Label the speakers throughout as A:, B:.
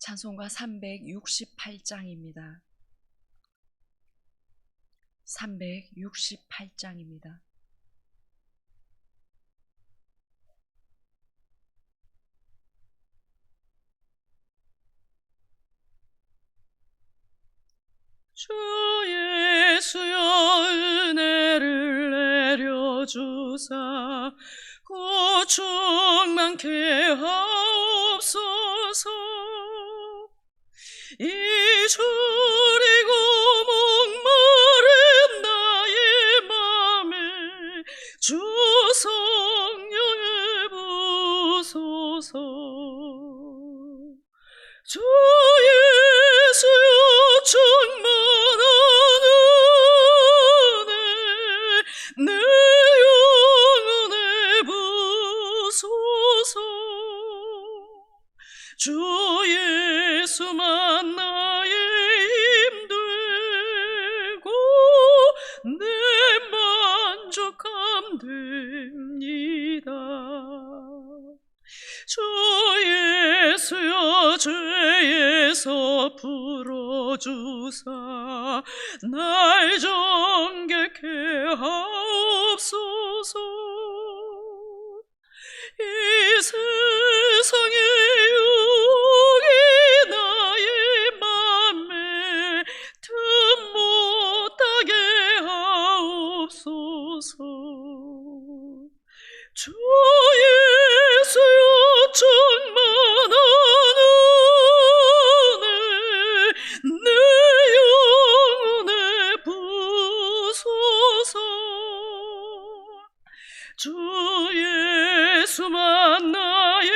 A: 찬송가 368장입니다. 368장입니다. 주 예수여 은혜를 내려주사 고충 많게 하옵소서. 잊으리고 목마른 나의 맘에 주 성령을 부소서. 주 예수여 충만한 은혜 내 영혼에 부소서. 주 예수만 나의 힘되고 내 만족함 됩니다. 주 예수여 죄에서 풀어주사 날 정결케 하옵소서. 이 세상의 유혹이 나의 맘에 틈 못하게 하옵소서. 주 예수여 충만한 은혜 내 영혼에 부소서. 주 예수만 나의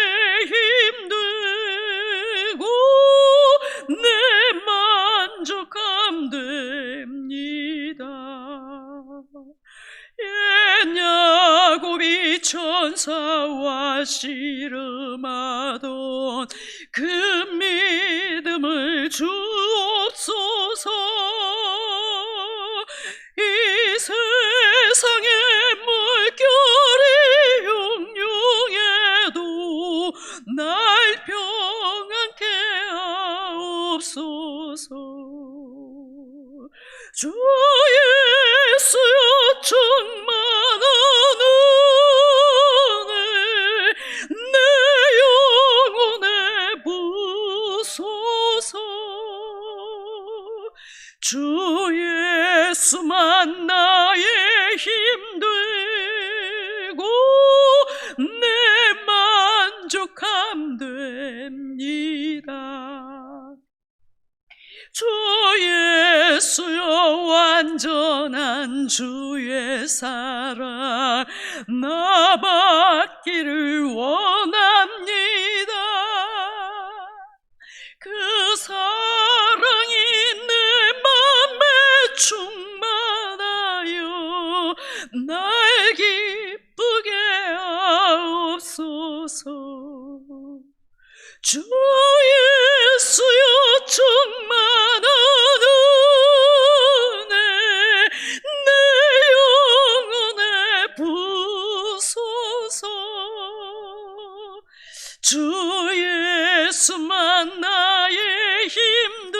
A: 힘되고 내 만족함 됩니다. 옛 야곱이 천사와 씨름하던 그 믿음을 주옵소서. 이 세상의 물결이 흉흉해도 날 평안케 하옵소서. 주 예수여 충만한 은혜 내 영혼에 부소서. 주 예수만 나의 힘되고 내 만족함 됩니다. 주 예수여 완전한 주의 사랑 나 받기를 원합니다. 그 사랑이 내 맘에 충만하여 날 기쁘게 하옵소서. 주 예수여 충만한 은혜 내 영혼에 부소서. 주 예수만 나의 힘되고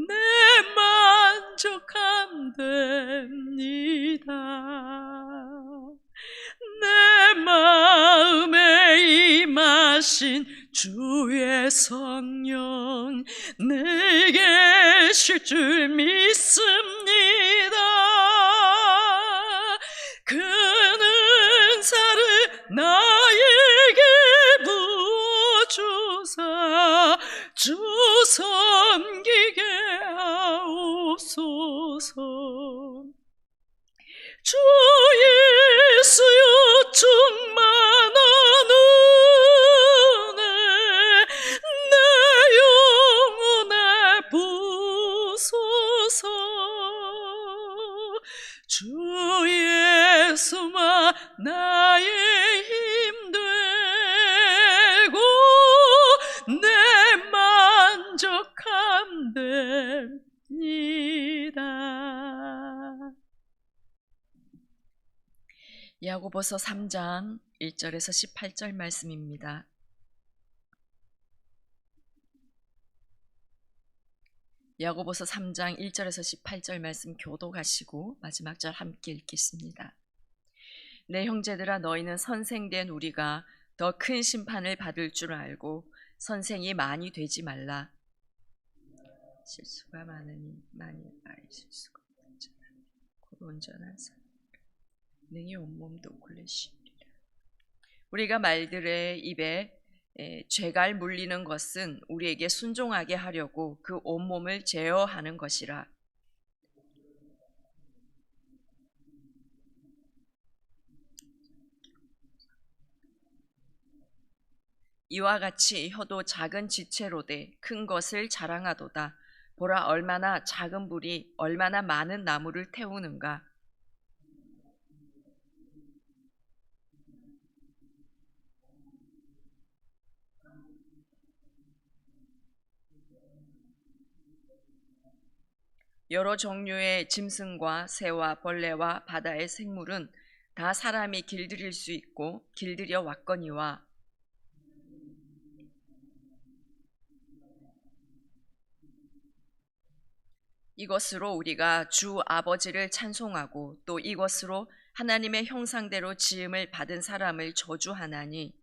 A: 내 만족함 됩니다. 내 마음에 임하신 주의 성령 내게 쉴 줄 믿습니다. 그 은사를 나에게 부어주사 주 섬기게 하옵소서. 주 예수여 충만한 은혜 내 영혼에 부소서. 주 예수만 나의 힘되고 내 만족함 됩니다. 야고보서 3장 1절에서 18절 말씀입니다. 야고보서 3장 1절에서 18절 말씀 교독하시고 마지막 절 함께 읽겠습니다. 내 형제들아, 너희는 선생된 우리가 더 큰 심판을 받을 줄 알고 선생이 많이 되지 말라. 실수가 많으니 많이 말이 실수가 없는 자라. 곧 온전한 사람 능히 온몸도 굴레시리라. 우리가 말들의 입에 죄갈 물리는 것은 우리에게 순종하게 하려고 그 온몸을 제어하는 것이라. 이와 같이 혀도 작은 지체로되 큰 것을 자랑하도다. 보라, 얼마나 작은 불이 얼마나 많은 나무를 태우는가. 여러 종류의 짐승과 새와 벌레와 바다의 생물은 다 사람이 길들일 수 있고 길들여 왔거니와, 이것으로 우리가 주 아버지를 찬송하고 또 이것으로 하나님의 형상대로 지음을 받은 사람을 저주하나니,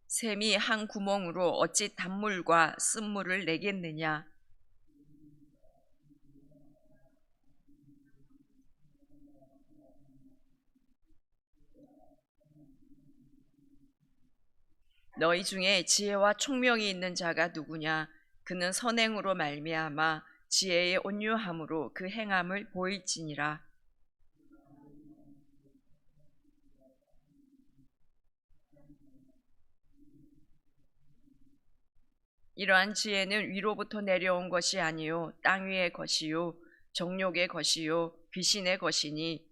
A: 샘이 한 구멍으로 어찌 단물과 쓴물을 내겠느냐. 너희 중에 지혜와 총명이 있는 자가 누구냐. 그는 선행으로 말미암아 지혜의 온유함으로 그 행함을 보일지니라. 이러한 지혜는 위로부터 내려온 것이 아니요 땅 위의 것이요 정욕의 것이요 귀신의 것이니,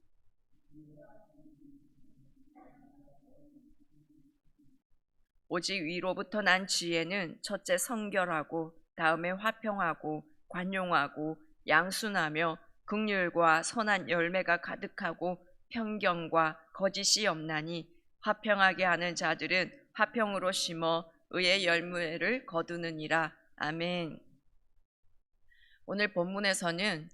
A: 오직 위로부터 난 지혜는 첫째 성결하고 다음에 화평하고 관용하고 양순하며 긍휼과 선한 열매가 가득하고 편견과 거짓이 없나니, 화평하게 하는 자들은 화평으로 심어 의의 열매를 거두느니라. 아멘. 오늘 본문에서는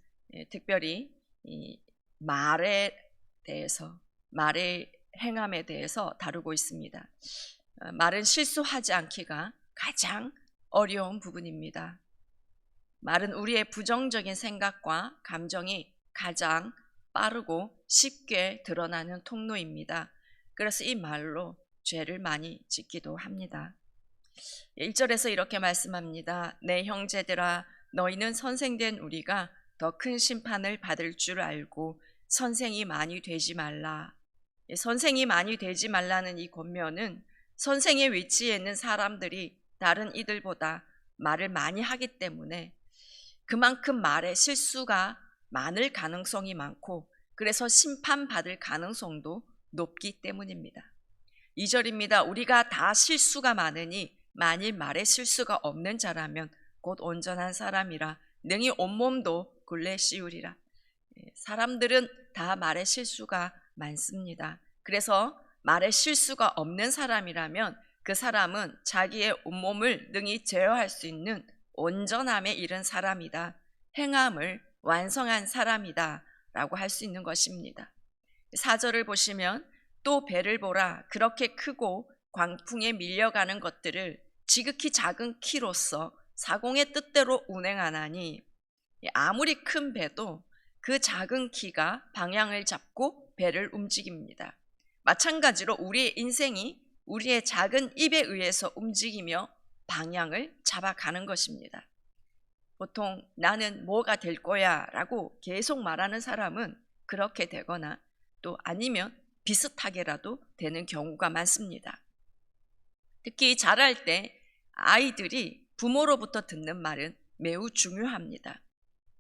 A: 특별히 이 말에 대해서, 말의 행함에 대해서 다루고 있습니다. 말은 실수하지 않기가 가장 어려운 부분입니다. 말은 우리의 부정적인 생각과 감정이 가장 빠르고 쉽게 드러나는 통로입니다. 그래서 이 말로 죄를 많이 짓기도 합니다. 1절에서 이렇게 말씀합니다. 내 형제들아, 너희는 선생된 우리가 더 큰 심판을 받을 줄 알고 선생이 많이 되지 말라. 선생이 많이 되지 말라는 이 권면은 선생의 위치에 있는 사람들이 다른 이들보다 말을 많이 하기 때문에 그만큼 말에 실수가 많을 가능성이 많고, 그래서 심판받을 가능성도 높기 때문입니다. 2절입니다. 우리가 다 실수가 많으니 만일 말에 실수가 없는 자라면 곧 온전한 사람이라 능히 온몸도 굴레 씌우리라. 사람들은 다 말에 실수가 많습니다. 그래서 말에 실수가 없는 사람이라면 그 사람은 자기의 온몸을 능히 제어할 수 있는 온전함에 이른 사람이다. 행함을 완성한 사람이다 라고 할 수 있는 것입니다. 4절을 보시면 또 배를 보라. 그렇게 크고 광풍에 밀려가는 것들을 지극히 작은 키로서 사공의 뜻대로 운행하나니, 아무리 큰 배도 그 작은 키가 방향을 잡고 배를 움직입니다. 마찬가지로 우리의 인생이 우리의 작은 입에 의해서 움직이며 방향을 잡아가는 것입니다. 보통 나는 뭐가 될 거야 라고 계속 말하는 사람은 그렇게 되거나 또 아니면 비슷하게라도 되는 경우가 많습니다. 특히 자랄 때 아이들이 부모로부터 듣는 말은 매우 중요합니다.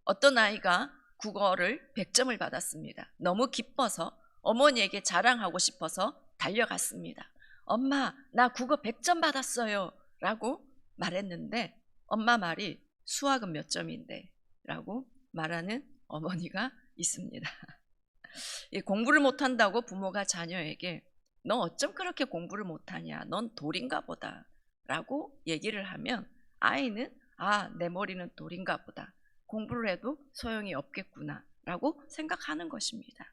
A: 어떤 아이가 국어를 100점을 받았습니다. 너무 기뻐서 어머니에게 자랑하고 싶어서 달려갔습니다. 엄마, 나 국어 100점 받았어요 라고 말했는데 엄마 말이 수학은 몇 점인데 라고 말하는 어머니가 있습니다. 공부를 못한다고 부모가 자녀에게 너 어쩜 그렇게 공부를 못하냐? 넌 돌인가 보다 라고 얘기를 하면 아이는 내 머리는 돌인가 보다. 공부를 해도 소용이 없겠구나 라고 생각하는 것입니다.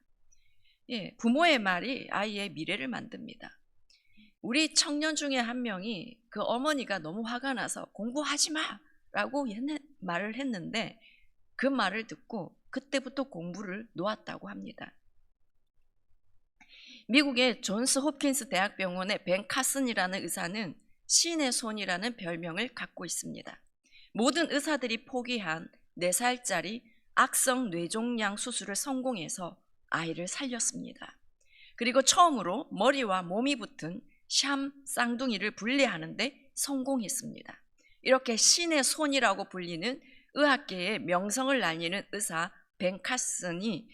A: 예, 부모의 말이 아이의 미래를 만듭니다. 우리 청년 중에 한 명이 그 어머니가 너무 화가 나서 공부하지 마 라고 말을 했는데 그 말을 듣고 그때부터 공부를 놓았다고 합니다. 미국의 존스 홉킨스 대학병원의 벤 카슨이라는 의사는 신의 손이라는 별명을 갖고 있습니다. 모든 의사들이 포기한 4살짜리 악성 뇌종양 수술을 성공해서 아이를 살렸습니다. 그리고 처음으로 머리와 몸이 붙은 샴 쌍둥이를 분리하는데 성공했습니다. 이렇게 신의 손이라고 불리는 의학계의 명성을 날리는 의사 벤 카슨이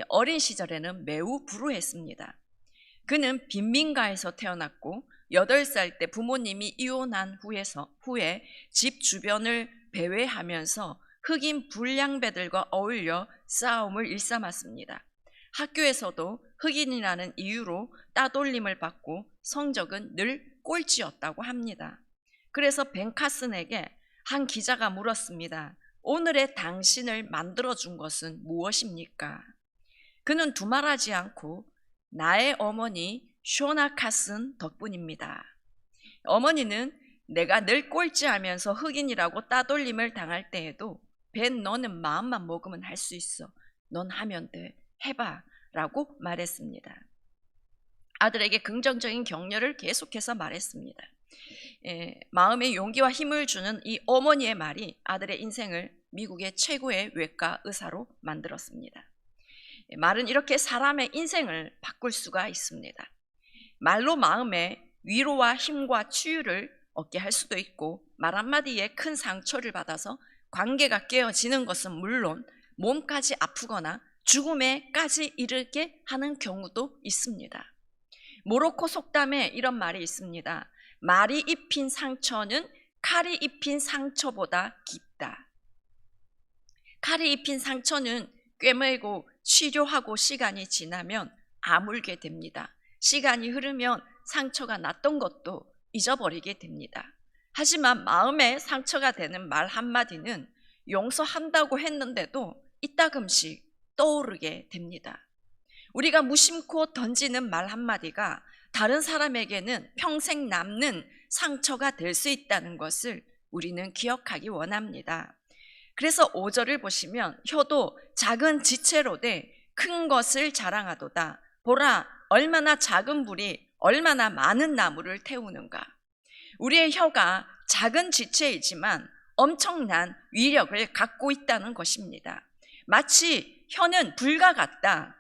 A: 어린 시절에는 매우 불우했습니다. 그는 빈민가에서 태어났고 8살 때 부모님이 이혼한 후에 집 주변을 배회하면서 흑인 불량배들과 어울려 싸움을 일삼았습니다. 학교에서도 흑인이라는 이유로 따돌림을 받고 성적은 늘 꼴찌였다고 합니다. 그래서 벤 카슨에게 한 기자가 물었습니다. 오늘의 당신을 만들어준 것은 무엇입니까? 그는 두말하지 않고 나의 어머니 쇼나 카슨 덕분입니다. 어머니는 내가 늘 꼴찌하면서 흑인이라고 따돌림을 당할 때에도 벤 너는 마음만 먹으면 할 수 있어. 넌 하면 돼. 해봐 라고 말했습니다. 아들에게 긍정적인 격려를 계속해서 말했습니다. 마음의 용기와 힘을 주는 이 어머니의 말이 아들의 인생을 미국의 최고의 외과 의사로 만들었습니다. 말은 이렇게 사람의 인생을 바꿀 수가 있습니다. 말로 마음에 위로와 힘과 치유를 얻게 할 수도 있고 말 한마디에 큰 상처를 받아서 관계가 깨어지는 것은 물론 몸까지 아프거나 죽음에까지 이르게 하는 경우도 있습니다. 모로코 속담에 이런 말이 있습니다. 말이 입힌 상처는 칼이 입힌 상처보다 깊다. 칼이 입힌 상처는 꿰매고 치료하고 시간이 지나면 아물게 됩니다. 시간이 흐르면 상처가 났던 것도 잊어버리게 됩니다. 하지만 마음에 상처가 되는 말 한마디는 용서한다고 했는데도 이따금씩 떠오르게 됩니다. 우리가 무심코 던지는 말 한마디가 다른 사람에게는 평생 남는 상처가 될 수 있다는 것을 우리는 기억하기 원합니다. 그래서 5절을 보시면 혀도 작은 지체로되 큰 것을 자랑하도다. 보라, 얼마나 작은 불이 얼마나 많은 나무를 태우는가. 우리의 혀가 작은 지체이지만 엄청난 위력을 갖고 있다는 것입니다. 마치 혀는 불과 같다.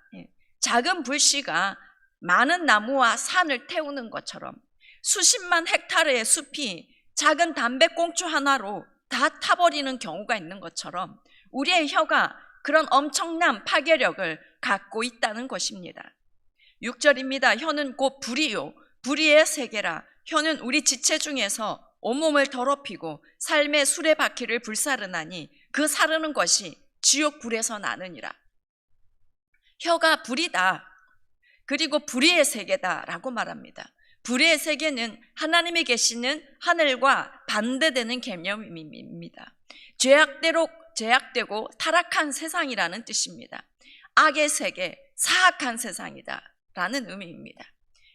A: 작은 불씨가 많은 나무와 산을 태우는 것처럼 수십만 헥타르의 숲이 작은 담배꽁초 하나로 다 타버리는 경우가 있는 것처럼 우리의 혀가 그런 엄청난 파괴력을 갖고 있다는 것입니다. 6절입니다. 혀는 곧 불이요 불의의 세계라. 혀는 우리 지체 중에서 온몸을 더럽히고 삶의 수레바퀴를 불사르나니 그 사르는 것이 지옥 불에서 나느니라. 혀가 불이다. 그리고 불의의 세계다라고 말합니다. 불의의 세계는 하나님이 계시는 하늘과 반대되는 개념입니다. 죄악되고 타락한 세상이라는 뜻입니다. 악의 세계, 사악한 세상이다라는 의미입니다.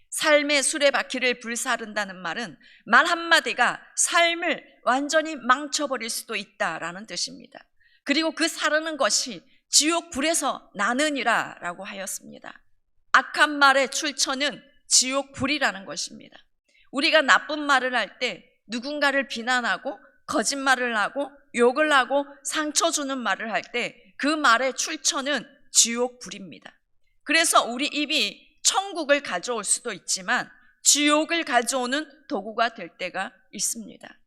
A: 삶의 수레바퀴를 불사른다는 말은 말 한마디가 삶을 완전히 망쳐버릴 수도 있다라는 뜻입니다. 그리고 그 사르는 것이 지옥 불에서 나느니라 라고 하였습니다. 악한 말의 출처는 지옥 불이라는 것입니다. 우리가 나쁜 말을 할 때 누군가를 비난하고 거짓말을 하고 욕을 하고 상처 주는 말을 할 때 그 말의 출처는 지옥 불입니다. 그래서 우리 입이 천국을 가져올 수도 있지만 지옥을 가져오는 도구가 될 때가 있습니다.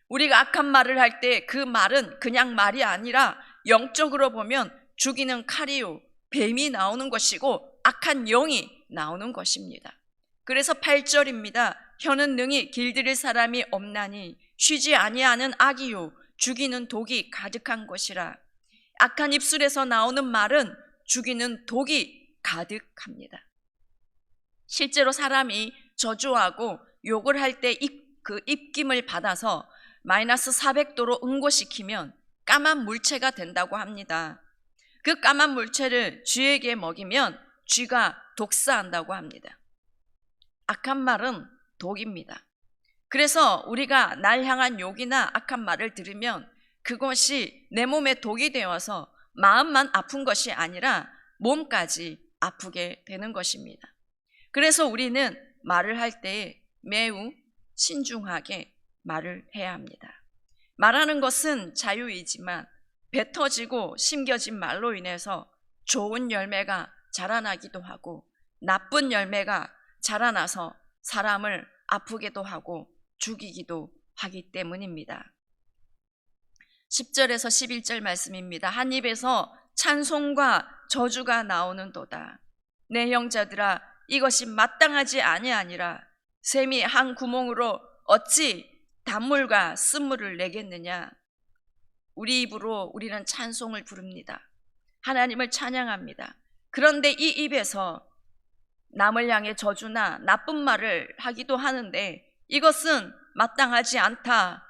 A: 우리가 악한 말을 할 때 그 말은 그냥 말이 아니라 영적으로 보면 죽이는 칼이요 뱀이 나오는 것이고 악한 영이 나오는 것입니다. 그래서 8절입니다. 혀는 능히 길들일 사람이 없나니 쉬지 아니하는 악이요 죽이는 독이 가득한 것이라. 악한 입술에서 나오는 말은 죽이는 독이 가득합니다. 실제로 사람이 저주하고 욕을 할 때 그 입김을 받아서 마이너스 400도로 응고시키면 까만 물체가 된다고 합니다. 그 까만 물체를 쥐에게 먹이면 쥐가 독사한다고 합니다. 악한 말은 독입니다. 그래서 우리가 날 향한 욕이나 악한 말을 들으면 그것이 내 몸에 독이 되어서 마음만 아픈 것이 아니라 몸까지 아프게 되는 것입니다. 그래서 우리는 말을 할 때 매우 신중하게 말을 해야 합니다. 말하는 것은 자유이지만 뱉어지고 심겨진 말로 인해서 좋은 열매가 자라나기도 하고 나쁜 열매가 자라나서 사람을 아프게도 하고 죽이기도 하기 때문입니다. 10절에서 11절 말씀입니다. 한 입에서 찬송과 저주가 나오는도다. 내 형제들아, 이것이 마땅하지 아니하니라. 샘이 한 구멍으로 어찌 단물과 쓴물을 내겠느냐. 우리 입으로 우리는 찬송을 부릅니다. 하나님을 찬양합니다. 그런데 이 입에서 남을 향해 저주나 나쁜 말을 하기도 하는데 이것은 마땅하지 않다.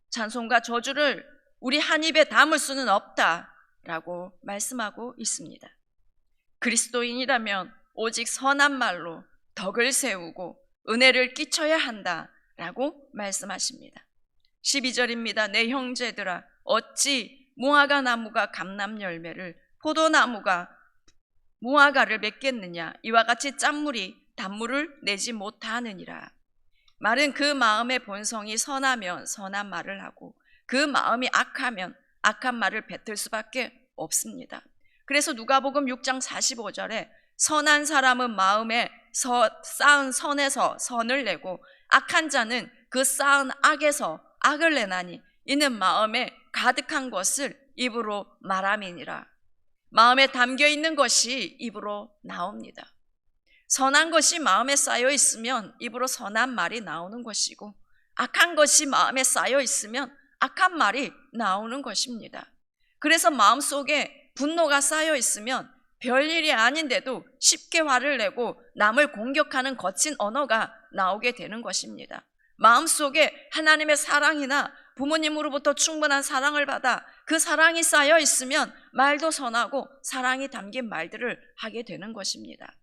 A: 찬송과 저주를 우리 한 입에 담을 수는 없다라고 말씀하고 있습니다. 그리스도인이라면 오직 선한 말로 덕을 세우고 은혜를 끼쳐야 한다라고 말씀하십니다. 12절입니다. 내 형제들아, 어찌 무화과 나무가 감람 열매를, 포도나무가 무화과를 맺겠느냐. 이와 같이 짠물이 단물을 내지 못하느니라. 말은 그 마음의 본성이 선하면 선한 말을 하고 그 마음이 악하면 악한 말을 뱉을 수밖에 없습니다. 그래서 누가복음 6장 45절에 선한 사람은 마음에 쌓은 선에서 선을 내고 악한 자는 그 쌓은 악에서 악을 내나니 이는 마음에 가득한 것을 입으로 말함이니라. 마음에 담겨 있는 것이 입으로 나옵니다. 선한 것이 마음에 쌓여 있으면 입으로 선한 말이 나오는 것이고 악한 것이 마음에 쌓여 있으면 악한 말이 나오는 것입니다. 그래서 마음속에 분노가 쌓여 있으면 별일이 아닌데도 쉽게 화를 내고 남을 공격하는 거친 언어가 나오게 되는 것입니다. 마음속에 하나님의 사랑이나 부모님으로부터 충분한 사랑을 받아 그 사랑이 쌓여 있으면 말도 선하고 사랑이 담긴 말들을 하게 되는 것입니다.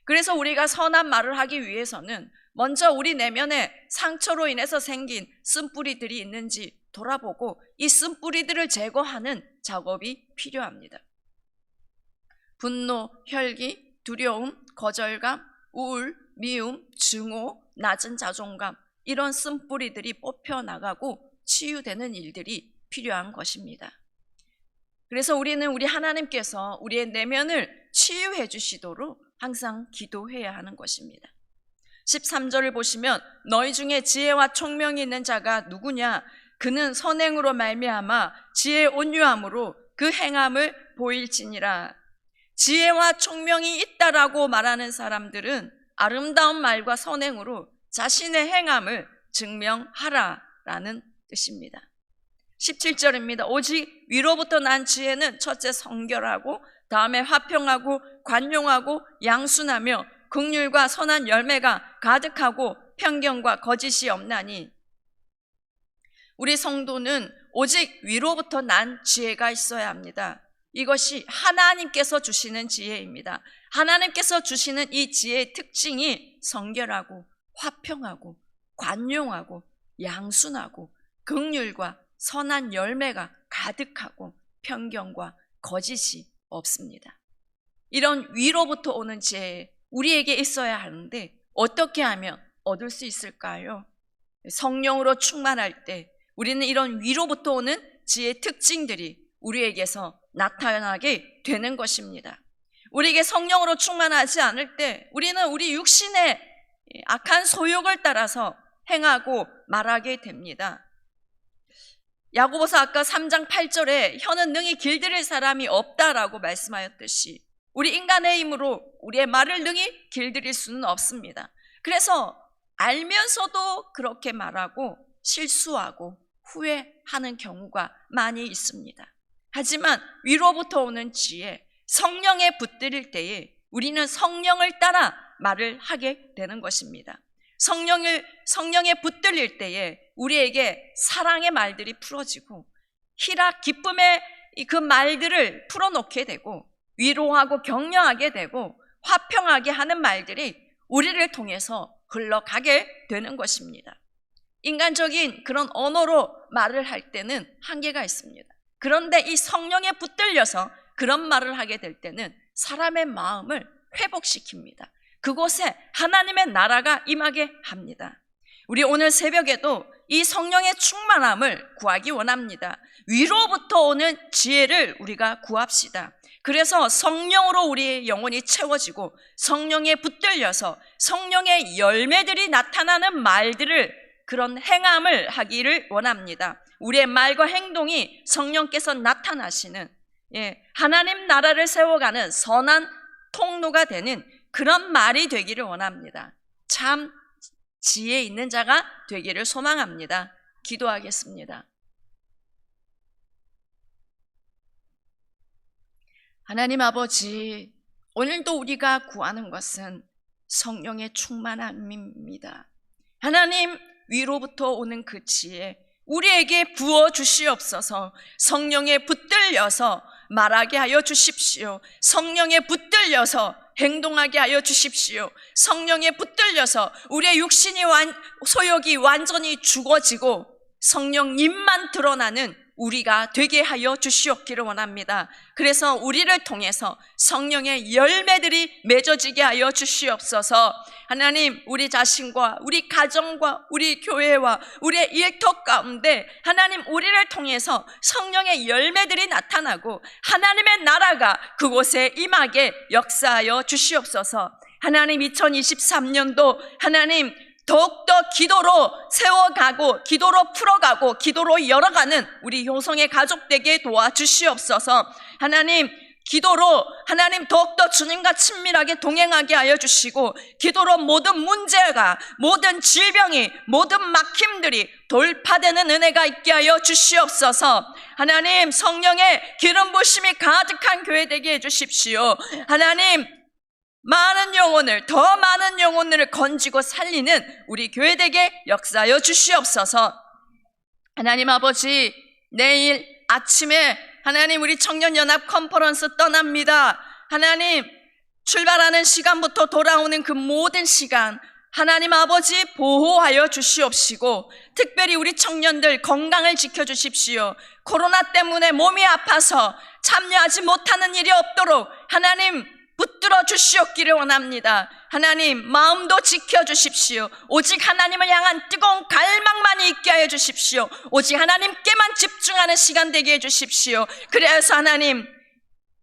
A: 그래서 우리가 선한 말을 하기 위해서는 먼저 우리 내면에 상처로 인해서 생긴 쓴뿌리들이 있는지 돌아보고 이 쓴뿌리들을 제거하는 작업이 필요합니다. 분노, 혈기, 두려움, 거절감, 우울, 미움, 증오, 낮은 자존감, 이런 쓴뿌리들이 뽑혀나가고 치유되는 일들이 필요한 것입니다. 그래서 우리는 우리 하나님께서 우리의 내면을 치유해 주시도록 항상 기도해야 하는 것입니다. 13절을 보시면 너희 중에 지혜와 총명이 있는 자가 누구냐? 그는 선행으로 말미암아 지혜의 온유함으로 그 행함을 보일지니라. 지혜와 총명이 있다라고 말하는 사람들은 아름다운 말과 선행으로 자신의 행함을 증명하라라는 뜻입니다. 17절입니다. 오직 위로부터 난 지혜는 첫째 성결하고 다음에 화평하고 관용하고 양순하며 긍휼과 선한 열매가 가득하고 편견과 거짓이 없나니. 우리 성도는 오직 위로부터 난 지혜가 있어야 합니다. 이것이 하나님께서 주시는 지혜입니다. 하나님께서 주시는 이 지혜의 특징이 성결하고 화평하고 관용하고 양순하고 긍휼과 선한 열매가 가득하고 편견과 거짓이 없습니다. 이런 위로부터 오는 지혜 우리에게 있어야 하는데 어떻게 하면 얻을 수 있을까요? 성령으로 충만할 때 우리는 이런 위로부터 오는 지혜의 특징들이 우리에게서 나타나게 되는 것입니다. 우리에게 성령으로 충만하지 않을 때 우리는 우리 육신의 악한 소욕을 따라서 행하고 말하게 됩니다. 야고보서 아까 3장 8절에 혀는 능히 길들일 사람이 없다라고 말씀하였듯이 우리 인간의 힘으로 우리의 말을 능히 길들일 수는 없습니다. 그래서 알면서도 그렇게 말하고 실수하고 후회하는 경우가 많이 있습니다. 하지만 위로부터 오는 지혜, 성령에 붙들릴 때에 우리는 성령을 따라 말을 하게 되는 것입니다. 성령에 붙들릴 때에 우리에게 사랑의 말들이 풀어지고 희락, 기쁨의 그 말들을 풀어놓게 되고 위로하고 격려하게 되고 화평하게 하는 말들이 우리를 통해서 흘러가게 되는 것입니다. 인간적인 그런 언어로 말을 할 때는 한계가 있습니다. 그런데 이 성령에 붙들려서 그런 말을 하게 될 때는 사람의 마음을 회복시킵니다. 그곳에 하나님의 나라가 임하게 합니다. 우리 오늘 새벽에도 이 성령의 충만함을 구하기 원합니다. 위로부터 오는 지혜를 우리가 구합시다. 그래서 성령으로 우리의 영혼이 채워지고 성령에 붙들려서 성령의 열매들이 나타나는 말들을, 그런 행함을 하기를 원합니다. 우리의 말과 행동이 성령께서 나타나시는, 하나님 나라를 세워가는 선한 통로가 되는 그런 말이 되기를 원합니다. 참 지혜 있는 자가 되기를 소망합니다. 기도하겠습니다. 하나님 아버지, 오늘도 우리가 구하는 것은 성령의 충만함입니다. 하나님, 위로부터 오는 그 지혜 우리에게 부어 주시옵소서. 성령에 붙들려서 말하게 하여 주십시오. 성령에 붙들려서 행동하게 하여 주십시오. 성령에 붙들려서 우리의 육신이 소욕이 완전히 죽어지고 성령님만 드러나는 우리가 되게 하여 주시옵기를 원합니다. 그래서 우리를 통해서 성령의 열매들이 맺어지게 하여 주시옵소서. 하나님, 우리 자신과 우리 가정과 우리 교회와 우리의 일터 가운데 하나님, 우리를 통해서 성령의 열매들이 나타나고 하나님의 나라가 그곳에 임하게 역사하여 주시옵소서. 하나님, 2023년도 하나님 더욱더 기도로 세워가고 기도로 풀어가고 기도로 열어가는 우리 효성의 가족 되게 도와주시옵소서. 하나님, 기도로 하나님 더욱더 주님과 친밀하게 동행하게 하여 주시고 기도로 모든 문제가, 모든 질병이, 모든 막힘들이 돌파되는 은혜가 있게 하여 주시옵소서. 하나님, 성령의 기름 부으심이 가득한 교회 되게 해주십시오. 하나님, 더 많은 영혼을 건지고 살리는 우리 교회 되게 역사하여 주시옵소서. 하나님 아버지, 내일 아침에 하나님 우리 청년연합 컨퍼런스 떠납니다. 하나님, 출발하는 시간부터 돌아오는 그 모든 시간 하나님 아버지 보호하여 주시옵시고 특별히 우리 청년들 건강을 지켜주십시오. 코로나 때문에 몸이 아파서 참여하지 못하는 일이 없도록 하나님 붙들어 주시옵기를 원합니다. 하나님, 마음도 지켜주십시오. 오직 하나님을 향한 뜨거운 갈망만이 있게 하여 주십시오. 오직 하나님께만 집중하는 시간 되게 해주십시오. 그래서 하나님,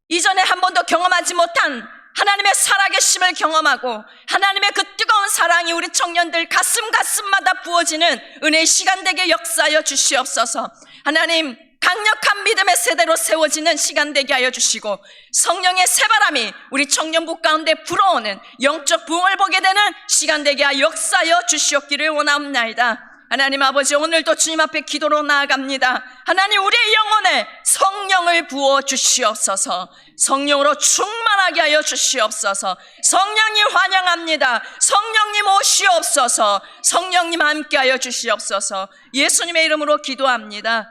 A: 이전에 한 번도 경험하지 못한 하나님의 살아계심을 경험하고 하나님의 그 뜨거운 사랑이 우리 청년들 가슴마다 부어지는 은혜의 시간 되게 역사하여 주시옵소서. 하나님, 강력한 믿음의 세대로 세워지는 시간 되게 하여 주시고 성령의 새바람이 우리 청년부 가운데 불어오는 영적 부흥을 보게 되는 시간 되게 하여 역사하여 주시옵기를 원합나이다. 하나님 아버지, 오늘도 주님 앞에 기도로 나아갑니다. 하나님, 우리의 영혼에 성령을 부어 주시옵소서. 성령으로 충만하게 하여 주시옵소서. 성령님 환영합니다. 성령님 오시옵소서. 성령님 함께 하여 주시옵소서. 예수님의 이름으로 기도합니다.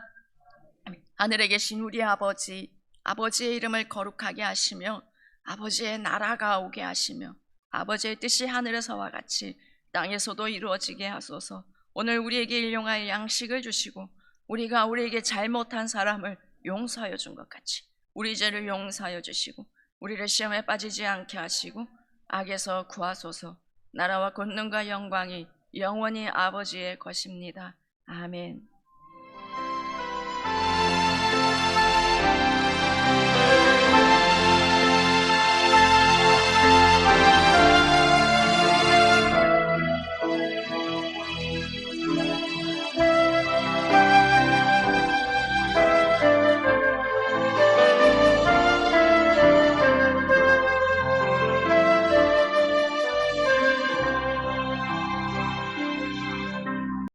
A: 하늘에 계신 우리 아버지, 아버지의 이름을 거룩하게 하시며 아버지의 나라가 오게 하시며 아버지의 뜻이 하늘에서와 같이 땅에서도 이루어지게 하소서. 오늘 우리에게 일용할 양식을 주시고 우리가 우리에게 잘못한 사람을 용서하여 준 것 같이 우리 죄를 용서하여 주시고 우리를 시험에 빠지지 않게 하시고 악에서 구하소서. 나라와 권능과 영광이 영원히 아버지의 것입니다. 아멘.